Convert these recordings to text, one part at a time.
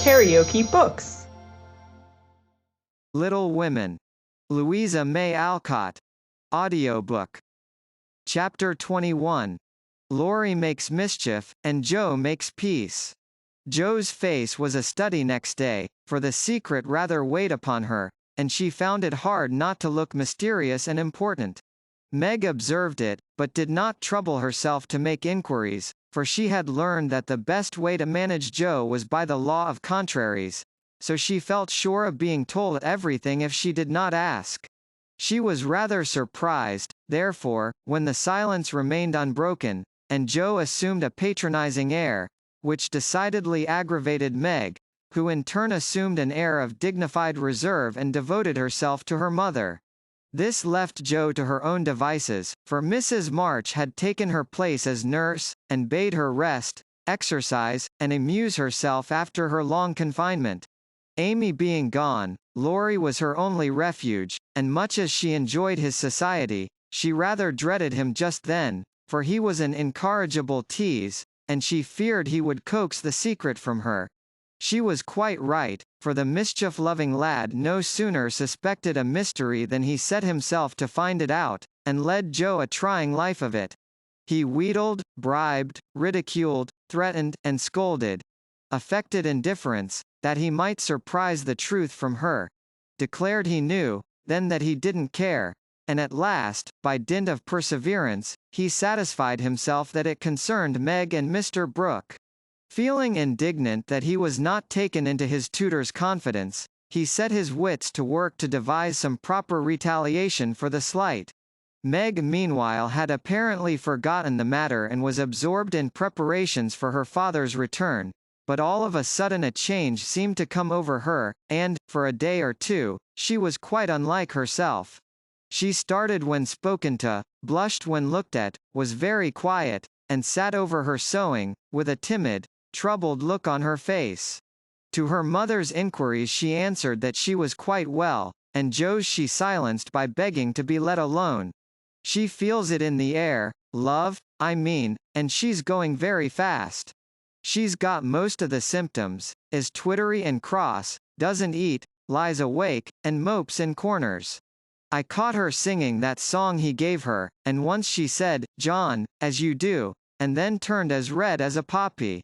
KaraokeBooks. Little Women. Louisa May Alcott. Audiobook. Chapter 21. Laurie makes mischief, and Joe makes peace. Joe's face was a study next day, for the secret rather weighed upon her, and she found it hard not to look mysterious and important. Meg observed it, but did not trouble herself to make inquiries, for she had learned that the best way to manage Joe was by the law of contraries, so she felt sure of being told everything if she did not ask. She was rather surprised, therefore, when the silence remained unbroken, and Joe assumed a patronizing air, which decidedly aggravated Meg, who in turn assumed an air of dignified reserve and devoted herself to her mother. This left Joe to her own devices, for Mrs. March had taken her place as nurse, and bade her rest, exercise, and amuse herself after her long confinement. Amy being gone, Laurie was her only refuge, and much as she enjoyed his society, she rather dreaded him just then, for he was an incorrigible tease, and she feared he would coax the secret from her. She was quite right, for the mischief-loving lad no sooner suspected a mystery than he set himself to find it out, and led Joe a trying life of it. He wheedled, bribed, ridiculed, threatened, and scolded. Affected indifference, that he might surprise the truth from her. Declared he knew, then that he didn't care, and at last, by dint of perseverance, he satisfied himself that it concerned Meg and Mr. Brooke. Feeling indignant that he was not taken into his tutor's confidence, he set his wits to work to devise some proper retaliation for the slight. Meg meanwhile had apparently forgotten the matter and was absorbed in preparations for her father's return, but all of a sudden a change seemed to come over her, and, for a day or two, she was quite unlike herself. She started when spoken to, blushed when looked at, was very quiet, and sat over her sewing, with a timid, troubled look on her face. To her mother's inquiries she answered that she was quite well, and Joe's she silenced by begging to be let alone. She feels it in the air, love, I mean, and she's going very fast. She's got most of the symptoms, is twittery and cross, doesn't eat, lies awake, and mopes in corners. I caught her singing that song he gave her, and once she said, "John," as you do, and then turned as red as a poppy.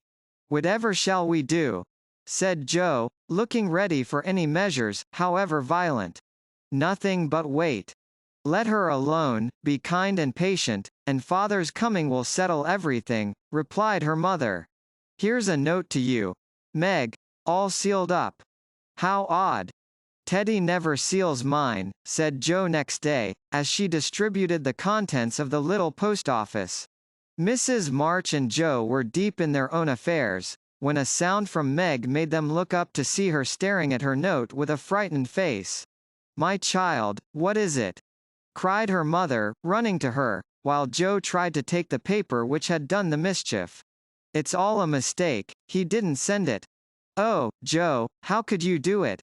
"Whatever shall we do?" said Joe, looking ready for any measures, however violent. "Nothing but wait. Let her alone, be kind and patient, and father's coming will settle everything," replied her mother. "Here's a note to you, Meg, all sealed up." "How odd. Teddy never seals mine," said Joe next day, as she distributed the contents of the little post office. Mrs. March and Joe were deep in their own affairs, when a sound from Meg made them look up to see her staring at her note with a frightened face. "My child, what is it?" cried her mother, running to her, while Joe tried to take the paper which had done the mischief. "It's all a mistake, he didn't send it." "Oh, Joe, how could you do it?"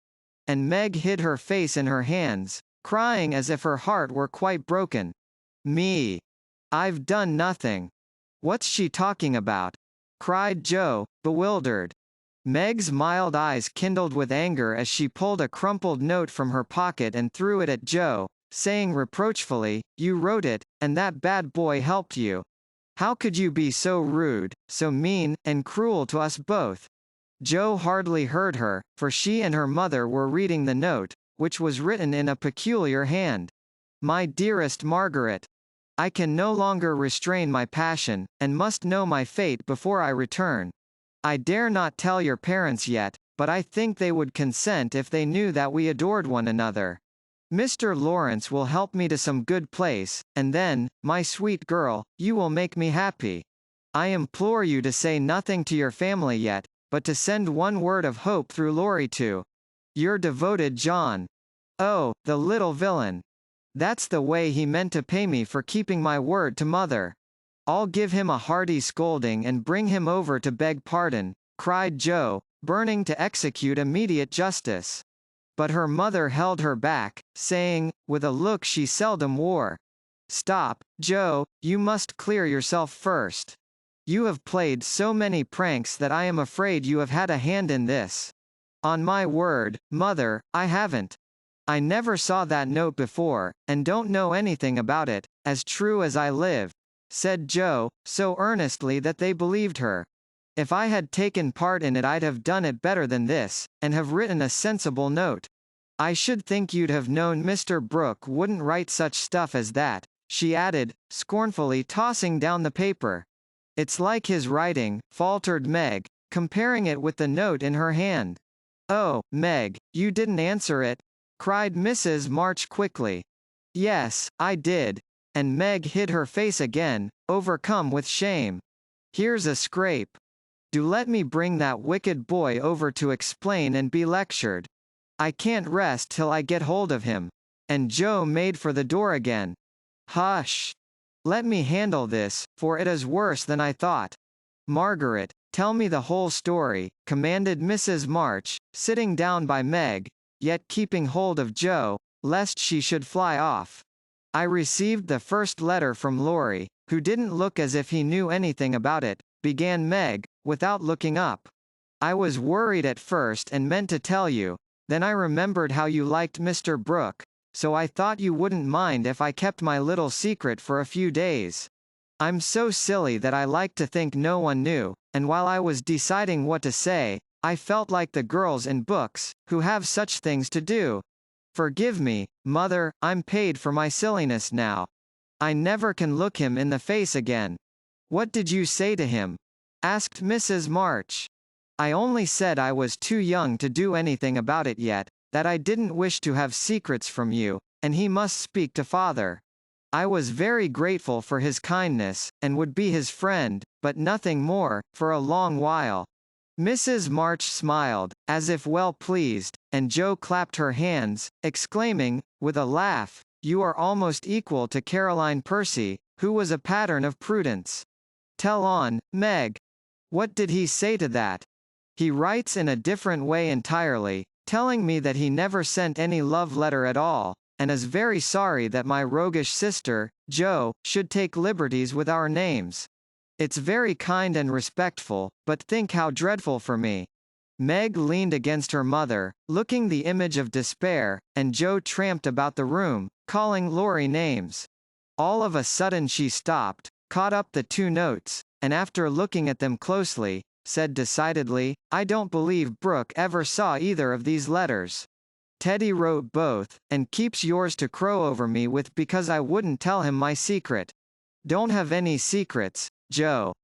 And Meg hid her face in her hands, crying as if her heart were quite broken. "Me? I've done nothing. What's she talking about?" cried Joe, bewildered. Meg's mild eyes kindled with anger as she pulled a crumpled note from her pocket and threw it at Joe, saying reproachfully, "You wrote it, and that bad boy helped you. How could you be so rude, so mean, and cruel to us both?" Joe hardly heard her, for she and her mother were reading the note, which was written in a peculiar hand. "My dearest Margaret, I can no longer restrain my passion, and must know my fate before I return. I dare not tell your parents yet, but I think they would consent if they knew that we adored one another. Mr. Lawrence will help me to some good place, and then, my sweet girl, you will make me happy. I implore you to say nothing to your family yet, but to send one word of hope through Laurie to your devoted John. Oh, the little villain. That's the way he meant to pay me for keeping my word to mother. I'll give him a hearty scolding and bring him over to beg pardon," cried Joe, burning to execute immediate justice. But her mother held her back, saying, with a look she seldom wore, "Stop, Joe, you must clear yourself first. You have played so many pranks that I am afraid you have had a hand in this. On my word, Mother, I haven't. I never saw that note before, and don't know anything about it, as true as I live," said Joe, so earnestly that they believed her. "If I had taken part in it I'd have done it better than this, and have written a sensible note. I should think you'd have known Mr. Brooke wouldn't write such stuff as that," she added, scornfully tossing down the paper. "It's like his writing," faltered Meg, comparing it with the note in her hand. "Oh, Meg, you didn't answer it?" cried Mrs. March quickly. "Yes, I did," and Meg hid her face again, overcome with shame. "Here's a scrape. Do let me bring that wicked boy over to explain and be lectured. I can't rest till I get hold of him." And Joe made for the door again. "Hush! Let me handle this, for it is worse than I thought. Margaret, tell me the whole story," commanded Mrs. March, sitting down by Meg, yet keeping hold of Joe, lest she should fly off. "I received the first letter from Laurie, who didn't look as if he knew anything about it," began Meg, without looking up. "I was worried at first and meant to tell you, then I remembered how you liked Mr. Brooke, so I thought you wouldn't mind if I kept my little secret for a few days. I'm so silly that I like to think no one knew, and while I was deciding what to say, I felt like the girls in books, who have such things to do. Forgive me, Mother, I'm paid for my silliness now. I never can look him in the face again." "What did you say to him?" asked Mrs. March. "I only said I was too young to do anything about it yet, that I didn't wish to have secrets from you, and he must speak to Father. I was very grateful for his kindness, and would be his friend, but nothing more, for a long while." Mrs. March smiled, as if well pleased, and Joe clapped her hands, exclaiming, with a laugh, "You are almost equal to Caroline Percy, who was a pattern of prudence. Tell on, Meg. What did he say to that?" "He writes in a different way entirely, telling me that he never sent any love letter at all, and is very sorry that my roguish sister, Joe, should take liberties with our names. It's very kind and respectful, but think how dreadful for me." Meg leaned against her mother, looking the image of despair, and Joe tramped about the room, calling Laurie names. All of a sudden she stopped, caught up the two notes, and after looking at them closely, said decidedly, "I don't believe Brooke ever saw either of these letters. Teddy wrote both, and keeps yours to crow over me with because I wouldn't tell him my secret. Don't have any secrets, Joe.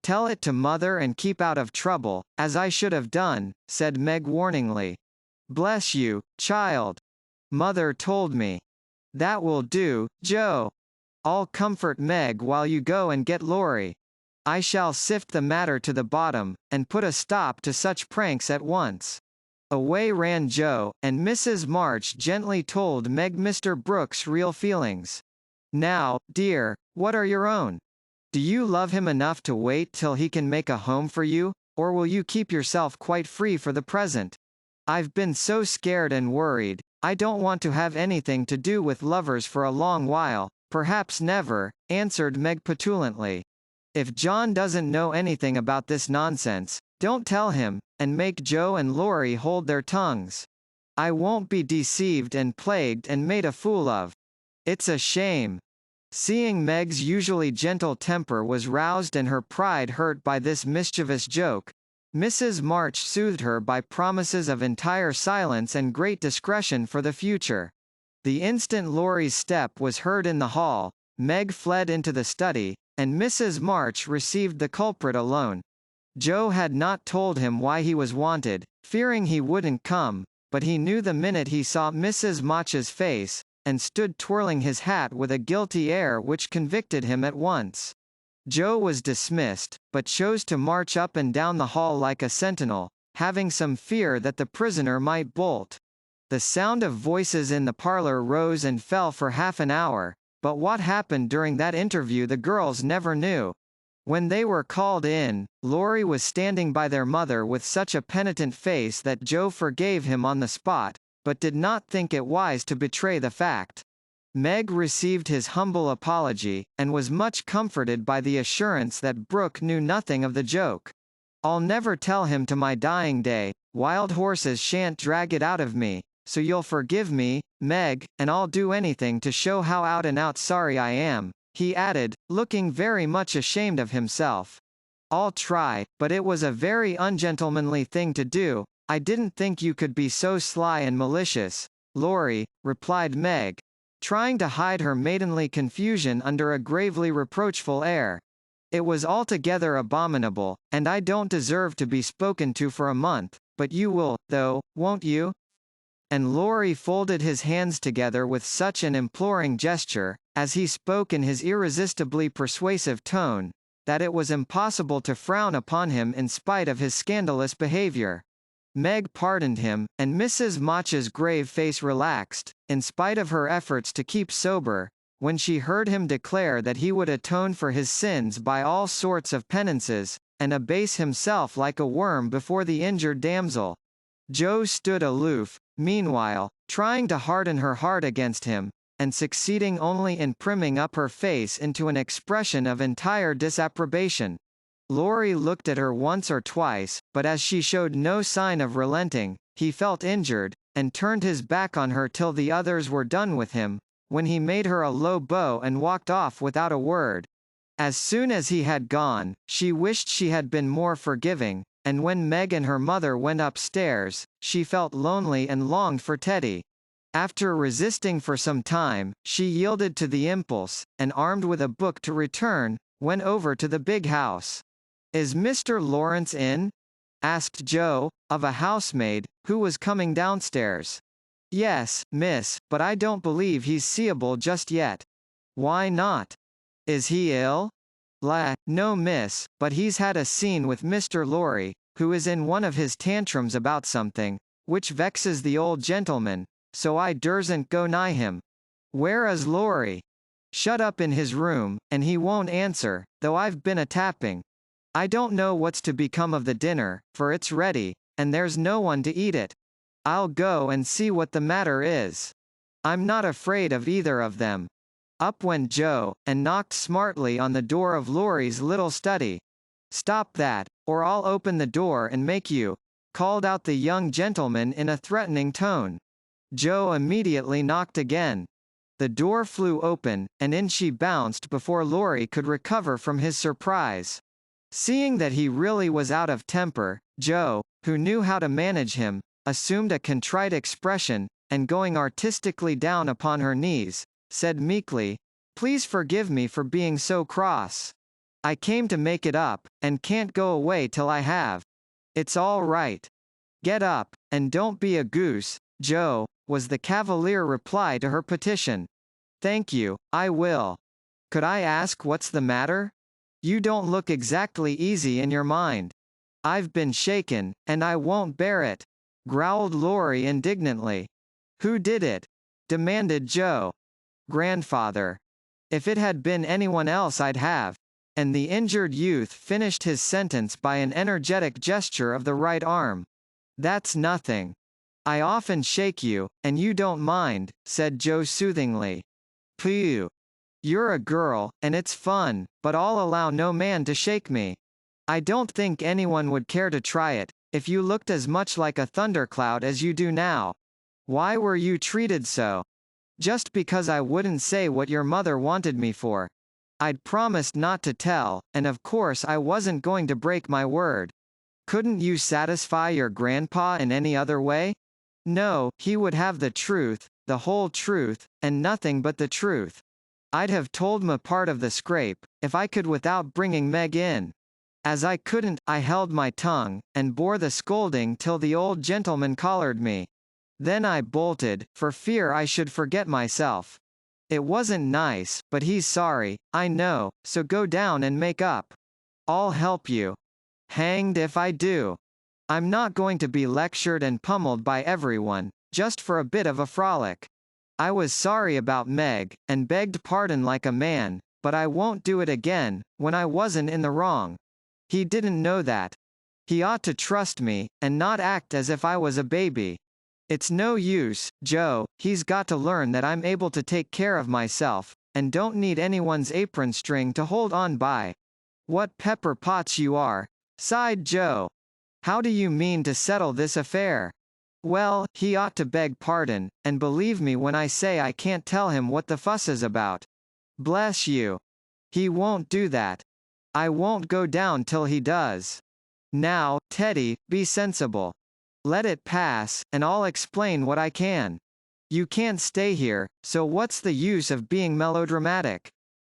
Tell it to Mother and keep out of trouble, as I should have done," said Meg warningly. "Bless you, child. Mother told me. That will do, Joe. I'll comfort Meg while you go and get Laurie. I shall sift the matter to the bottom, and put a stop to such pranks at once." Away ran Joe, and Mrs. March gently told Meg Mr. Brooke's real feelings. "Now, dear, what are your own? Do you love him enough to wait till he can make a home for you, or will you keep yourself quite free for the present? I've been so scared and worried, I don't want to have anything to do with lovers for a long while, perhaps never," answered Meg petulantly. "If John doesn't know anything about this nonsense, don't tell him, and make Joe and Laurie hold their tongues. I won't be deceived and plagued and made a fool of. It's a shame." Seeing Meg's usually gentle temper was roused and her pride hurt by this mischievous joke, Mrs. March soothed her by promises of entire silence and great discretion for the future. The instant Laurie's step was heard in the hall, Meg fled into the study, and Mrs. March received the culprit alone. Joe had not told him why he was wanted, fearing he wouldn't come, but he knew the minute he saw Mrs. March's face, and stood twirling his hat with a guilty air which convicted him at once. Joe was dismissed, but chose to march up and down the hall like a sentinel, having some fear that the prisoner might bolt. The sound of voices in the parlor rose and fell for half an hour, but what happened during that interview the girls never knew. When they were called in, Laurie was standing by their mother with such a penitent face that Joe forgave him on the spot, but did not think it wise to betray the fact. Meg received his humble apology, and was much comforted by the assurance that Brooke knew nothing of the joke. "I'll never tell him to my dying day," Wild horses shan't drag it out of me, so you'll forgive me, Meg, and I'll do anything to show how out and out sorry I am," he added, looking very much ashamed of himself. "I'll try, but it was a very ungentlemanly thing to do. I didn't think you could be so sly and malicious, Laurie," replied Meg, trying to hide her maidenly confusion under a gravely reproachful air. "It was altogether abominable, and I don't deserve to be spoken to for a month, but you will, though, won't you?" And Laurie folded his hands together with such an imploring gesture, as he spoke in his irresistibly persuasive tone, that it was impossible to frown upon him in spite of his scandalous behavior. Meg pardoned him, and Mrs. Mach's grave face relaxed, in spite of her efforts to keep sober, when she heard him declare that he would atone for his sins by all sorts of penances, and abase himself like a worm before the injured damsel. Jo stood aloof, meanwhile, trying to harden her heart against him, and succeeding only in primming up her face into an expression of entire disapprobation. Laurie looked at her once or twice, but as she showed no sign of relenting, he felt injured, and turned his back on her till the others were done with him, when he made her a low bow and walked off without a word. As soon as he had gone, she wished she had been more forgiving, and when Meg and her mother went upstairs, she felt lonely and longed for Teddy. After resisting for some time, she yielded to the impulse, and armed with a book to return, went over to the big house. "Is Mr. Lawrence in?" asked Jo, of a housemaid, who was coming downstairs. "Yes, miss, but I don't believe he's seeable just yet." "Why not? Is he ill?" No miss, but he's had a scene with Mr. Laurie, who is in one of his tantrums about something, which vexes the old gentleman, so I dursn't go nigh him." "Where is Laurie?" "Shut up in his room, and he won't answer, though I've been a-tapping. I don't know what's to become of the dinner, for it's ready, and there's no one to eat it. I'll go and see what the matter is. I'm not afraid of either of them." Up went Jo, and knocked smartly on the door of Laurie's little study. "Stop that, or I'll open the door and make you," called out the young gentleman in a threatening tone. Jo immediately knocked again. The door flew open, and in she bounced before Laurie could recover from his surprise. Seeing that he really was out of temper, Jo, who knew how to manage him, assumed a contrite expression, and going artistically down upon her knees, said meekly, "Please forgive me for being so cross. I came to make it up, and can't go away till I have." "It's all right. Get up, and don't be a goose, Jo," was the cavalier reply to her petition. "Thank you, I will. Could I ask what's the matter? You don't look exactly easy in your mind." "I've been shaken, and I won't bear it," growled Laurie indignantly. "Who did it?" demanded Jo. "Grandfather. If it had been anyone else I'd have." And the injured youth finished his sentence by an energetic gesture of the right arm. "That's nothing. I often shake you, and you don't mind," said Jo soothingly. "Pooh. You're a girl, and it's fun, but I'll allow no man to shake me. I don't think anyone would care to try it, if you looked as much like a thundercloud as you do now. Why were you treated so?" "Just because I wouldn't say what your mother wanted me for. I'd promised not to tell, and of course I wasn't going to break my word." "Couldn't you satisfy your grandpa in any other way?" "No, he would have the truth, the whole truth, and nothing but the truth. I'd have told him a part of the scrape, if I could without bringing Meg in. As I couldn't, I held my tongue, and bore the scolding till the old gentleman collared me. Then I bolted, for fear I should forget myself. It wasn't nice, but he's sorry, I know, so go down and make up. I'll help you." "Hanged if I do. I'm not going to be lectured and pummeled by everyone, just for a bit of a frolic. I was sorry about Meg, and begged pardon like a man, but I won't do it again, when I wasn't in the wrong. He didn't know that. He ought to trust me, and not act as if I was a baby. It's no use, Jo, he's got to learn that I'm able to take care of myself, and don't need anyone's apron string to hold on by." "What pepper pots you are," sighed Jo. How do you mean to settle this affair? Well, he ought to beg pardon, and believe me when I say I can't tell him what the fuss is about. Bless you. He won't do that. I won't go down till he does. Now, Teddy, be sensible. Let it pass, and I'll explain what I can. You can't stay here, so what's the use of being melodramatic?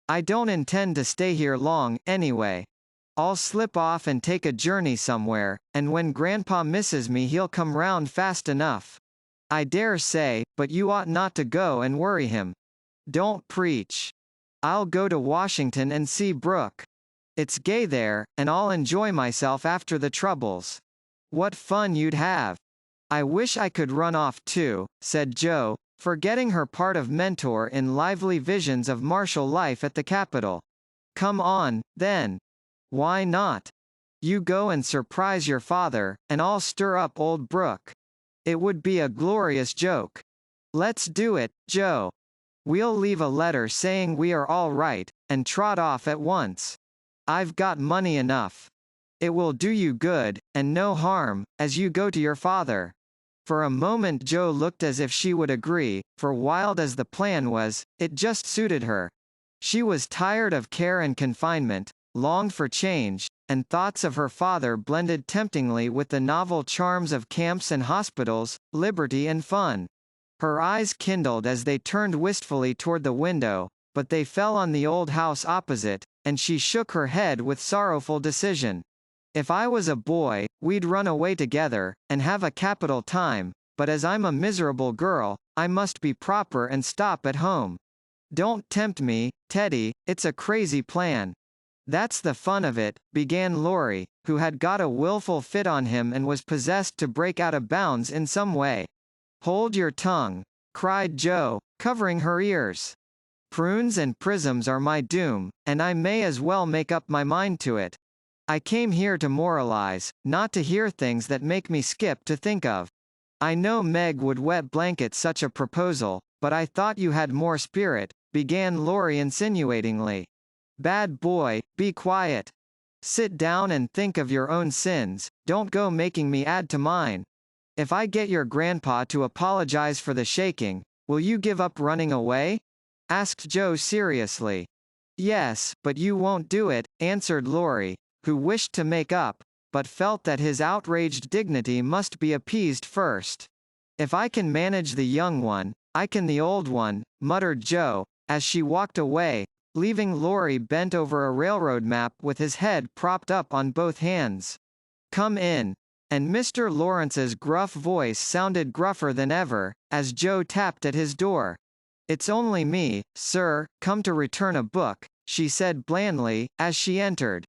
I don't intend to stay here long, anyway. I'll slip off and take a journey somewhere, and when Grandpa misses me he'll come round fast enough. I dare say, but you ought not to go and worry him. Don't preach. I'll go to Washington and see Brooke. It's gay there, and I'll enjoy myself after the troubles. What fun you'd have. I wish I could run off too, said Jo, forgetting her part of mentor in lively visions of martial life at the Capitol. Come on, then. Why not? You go and surprise your father, and I'll stir up old Brooke. It would be a glorious joke. Let's do it, Jo. We'll leave a letter saying we are all right, and trot off at once. I've got money enough. It will do you good, and no harm, as you go to your father. For a moment Jo looked as if she would agree, for wild as the plan was, it just suited her. She was tired of care and confinement, longed for change, and thoughts of her father blended temptingly with the novel charms of camps and hospitals, liberty and fun. Her eyes kindled as they turned wistfully toward the window, but they fell on the old house opposite, and she shook her head with sorrowful decision. If I was a boy, we'd run away together, and have a capital time, but as I'm a miserable girl, I must be proper and stop at home. Don't tempt me, Teddy, it's a crazy plan. That's the fun of it, began Laurie, who had got a willful fit on him and was possessed to break out of bounds in some way. Hold your tongue, cried Jo, covering her ears. Prunes and prisms are my doom, and I may as well make up my mind to it. I came here to moralize, not to hear things that make me skip to think of. I know Meg would wet blanket such a proposal, but I thought you had more spirit, began Laurie insinuatingly. Bad boy, be quiet. Sit down and think of your own sins, don't go making me add to mine. If I get your grandpa to apologize for the shaking, will you give up running away? Asked Jo seriously. Yes, but you won't do it, answered Laurie, who wished to make up, but felt that his outraged dignity must be appeased first. If I can manage the young one, I can the old one, muttered Jo, as she walked away, leaving Laurie bent over a railroad map with his head propped up on both hands. Come in. And Mr. Lawrence's gruff voice sounded gruffer than ever, as Jo tapped at his door. It's only me, sir, come to return a book, she said blandly, as she entered.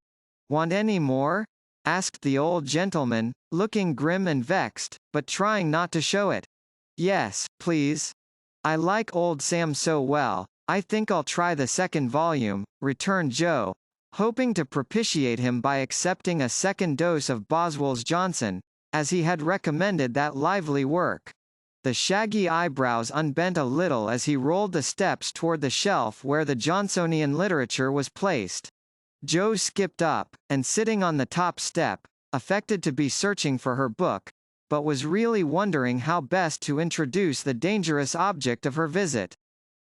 Want any more? Asked the old gentleman, looking grim and vexed, but trying not to show it. Yes, please. I like old Sam so well, I think I'll try the second volume, returned Jo, hoping to propitiate him by accepting a second dose of Boswell's Johnson, as he had recommended that lively work. The shaggy eyebrows unbent a little as he rolled the steps toward the shelf where the Johnsonian literature was placed. Jo skipped up, and sitting on the top step, affected to be searching for her book, but was really wondering how best to introduce the dangerous object of her visit.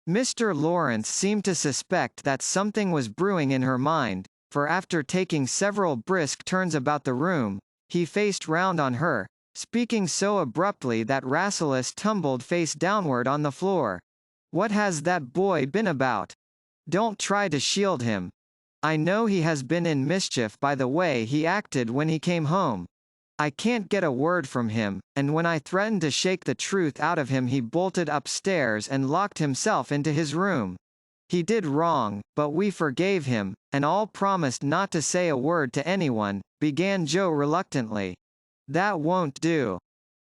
Mr. Lawrence seemed to suspect that something was brewing in her mind, for after taking several brisk turns about the room, he faced round on her, speaking so abruptly that Rasselas tumbled face downward on the floor. What has that boy been about? Don't try to shield him. I know he has been in mischief by the way he acted when he came home. I can't get a word from him, and when I threatened to shake the truth out of him he bolted upstairs and locked himself into his room. He did wrong, but we forgave him, and all promised not to say a word to anyone, began Jo reluctantly. That won't do.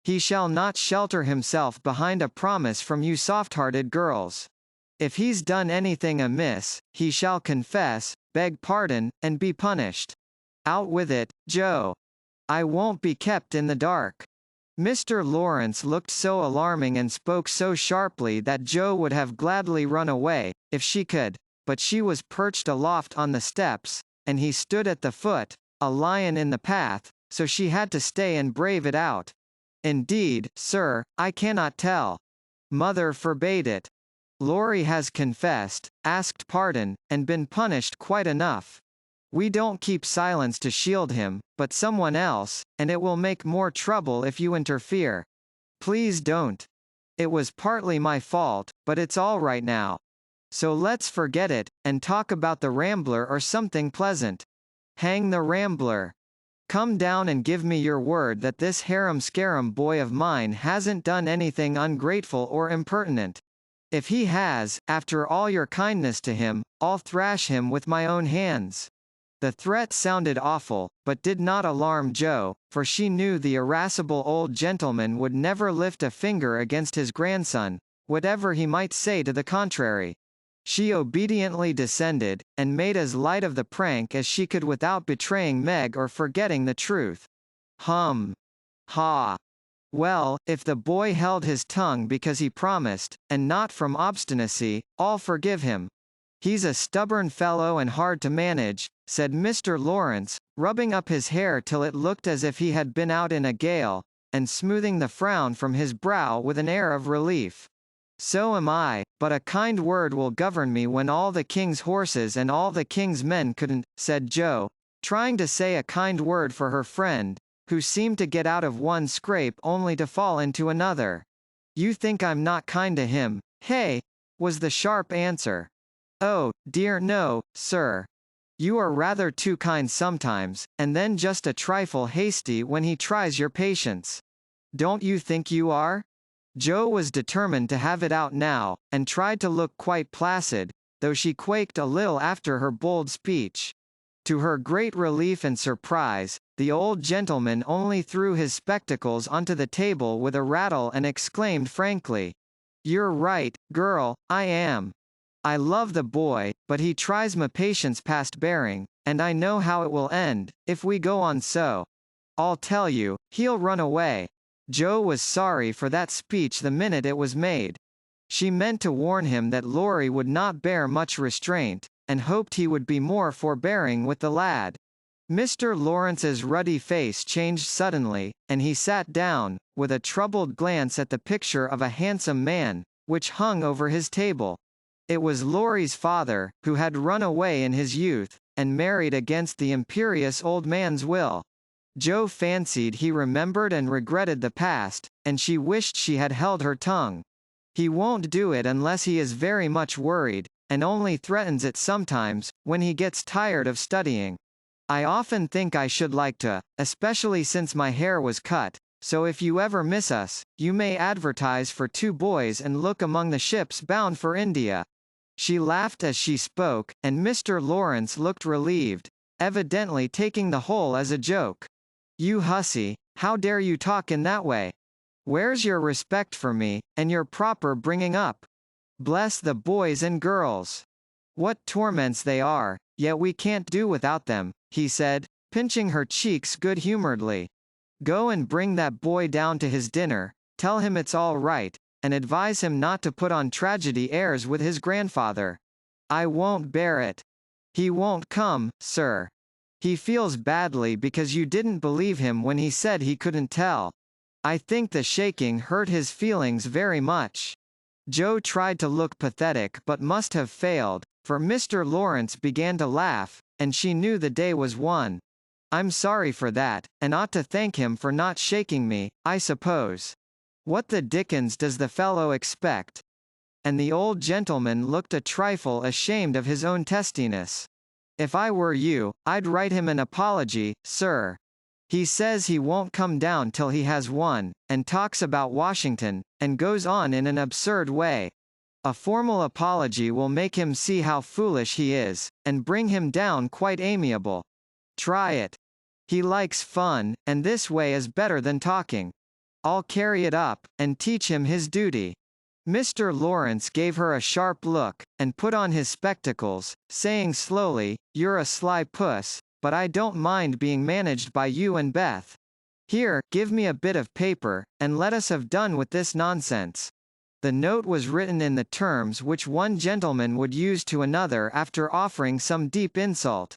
He shall not shelter himself behind a promise from you soft-hearted girls. If he's done anything amiss, he shall confess, beg pardon, and be punished. Out with it, Jo. I won't be kept in the dark. Mr. Lawrence looked so alarming and spoke so sharply that Jo would have gladly run away, if she could, but she was perched aloft on the steps, and he stood at the foot, a lion in the path, so she had to stay and brave it out. Indeed, sir, I cannot tell. Mother forbade it. Laurie has confessed, asked pardon, and been punished quite enough. We don't keep silence to shield him, but someone else, and it will make more trouble if you interfere. Please don't. It was partly my fault, but it's all right now. So let's forget it, and talk about the Rambler or something pleasant. Hang the Rambler. Come down and give me your word that this harum-scarum boy of mine hasn't done anything ungrateful or impertinent. If he has, after all your kindness to him, I'll thrash him with my own hands. The threat sounded awful, but did not alarm Jo, for she knew the irascible old gentleman would never lift a finger against his grandson, whatever he might say to the contrary. She obediently descended, and made as light of the prank as she could without betraying Meg or forgetting the truth. Hum. Ha. Well, if the boy held his tongue because he promised, and not from obstinacy, I'll forgive him. He's a stubborn fellow and hard to manage, said Mr. Lawrence, rubbing up his hair till it looked as if he had been out in a gale, and smoothing the frown from his brow with an air of relief. So am I, but a kind word will govern me when all the king's horses and all the king's men couldn't, said Jo, trying to say a kind word for her friend, who seemed to get out of one scrape only to fall into another. You think I'm not kind to him, hey? Was the sharp answer. Oh, dear no, sir. You are rather too kind sometimes, and then just a trifle hasty when he tries your patience. Don't you think you are? Jo was determined to have it out now, and tried to look quite placid, though she quaked a little after her bold speech. To her great relief and surprise, the old gentleman only threw his spectacles onto the table with a rattle and exclaimed frankly, "You're right, girl, I am. I love the boy, but he tries my patience past bearing, and I know how it will end, if we go on so. I'll tell you, he'll run away." Jo was sorry for that speech the minute it was made. She meant to warn him that Laurie would not bear much restraint, and hoped he would be more forbearing with the lad. Mr. Lawrence's ruddy face changed suddenly, and he sat down, with a troubled glance at the picture of a handsome man, which hung over his table. It was Laurie's father, who had run away in his youth, and married against the imperious old man's will. Jo fancied he remembered and regretted the past, and she wished she had held her tongue. He won't do it unless he is very much worried, and only threatens it sometimes, when he gets tired of studying. I often think I should like to, especially since my hair was cut, so if you ever miss us, you may advertise for 2 boys and look among the ships bound for India. She laughed as she spoke, and Mr. Lawrence looked relieved, evidently taking the whole as a joke. You hussy, how dare you talk in that way? Where's your respect for me, and your proper bringing up? Bless the boys and girls. What torments they are, yet we can't do without them, he said, pinching her cheeks good-humoredly. Go and bring that boy down to his dinner, tell him it's all right, and advise him not to put on tragedy airs with his grandfather. I won't bear it. He won't come, sir. He feels badly because you didn't believe him when he said he couldn't tell. I think the shaking hurt his feelings very much. Jo tried to look pathetic but must have failed, for Mr. Lawrence began to laugh, and she knew the day was won. I'm sorry for that, and ought to thank him for not shaking me, I suppose. What the dickens does the fellow expect? And the old gentleman looked a trifle ashamed of his own testiness. If I were you, I'd write him an apology, sir. He says he won't come down till he has one, and talks about Washington, and goes on in an absurd way. A formal apology will make him see how foolish he is, and bring him down quite amiable. Try it. He likes fun, and this way is better than talking. I'll carry it up, and teach him his duty. Mr. Lawrence gave her a sharp look, and put on his spectacles, saying slowly, You're a sly puss, but I don't mind being managed by you and Beth. Here, give me a bit of paper, and let us have done with this nonsense. The note was written in the terms which one gentleman would use to another after offering some deep insult.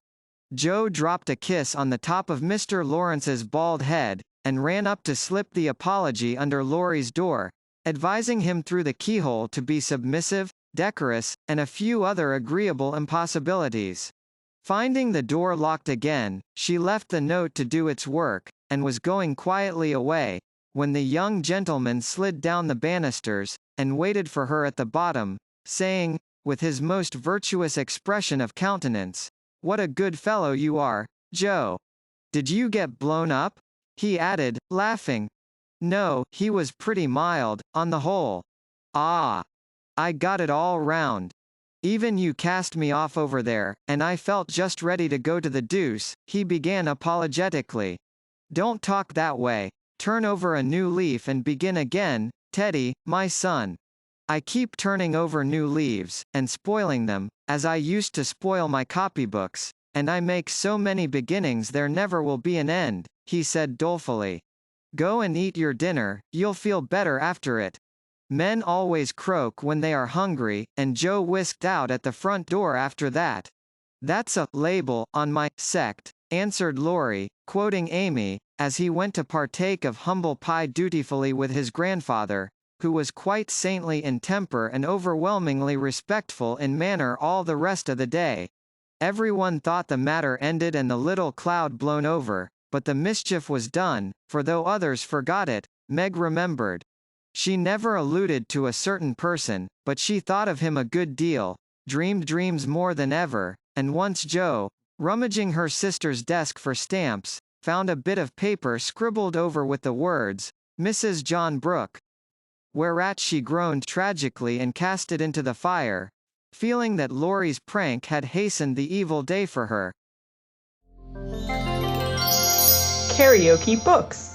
Joe dropped a kiss on the top of Mr. Lawrence's bald head, and ran up to slip the apology under Laurie's door, advising him through the keyhole to be submissive, decorous, and a few other agreeable impossibilities. Finding the door locked again, she left the note to do its work, and was going quietly away, when the young gentleman slid down the banisters, and waited for her at the bottom, saying, with his most virtuous expression of countenance, "What a good fellow you are, Joe. Did you get blown up?" he added, laughing. "No, he was pretty mild, on the whole. Ah! I got it all round. Even you cast me off over there, and I felt just ready to go to the deuce," he began apologetically. "Don't talk that way. Turn over a new leaf and begin again, Teddy, my son. I keep turning over new leaves, and spoiling them, as I used to spoil my copybooks, and I make so many beginnings there never will be an end," he said dolefully. "Go and eat your dinner, you'll feel better after it. Men always croak when they are hungry," and Joe whisked out at the front door after that. "That's a label on my sect," answered Laurie, quoting Amy, as he went to partake of humble pie dutifully with his grandfather, who was quite saintly in temper and overwhelmingly respectful in manner all the rest of the day. Everyone thought the matter ended and the little cloud blown over, but the mischief was done, for though others forgot it, Meg remembered. She never alluded to a certain person, but she thought of him a good deal, dreamed dreams more than ever, and once Joe, rummaging her sister's desk for stamps, found a bit of paper scribbled over with the words, "Mrs. John Brooke," whereat she groaned tragically and cast it into the fire, feeling that Laurie's prank had hastened the evil day for her. KaraokeBooks.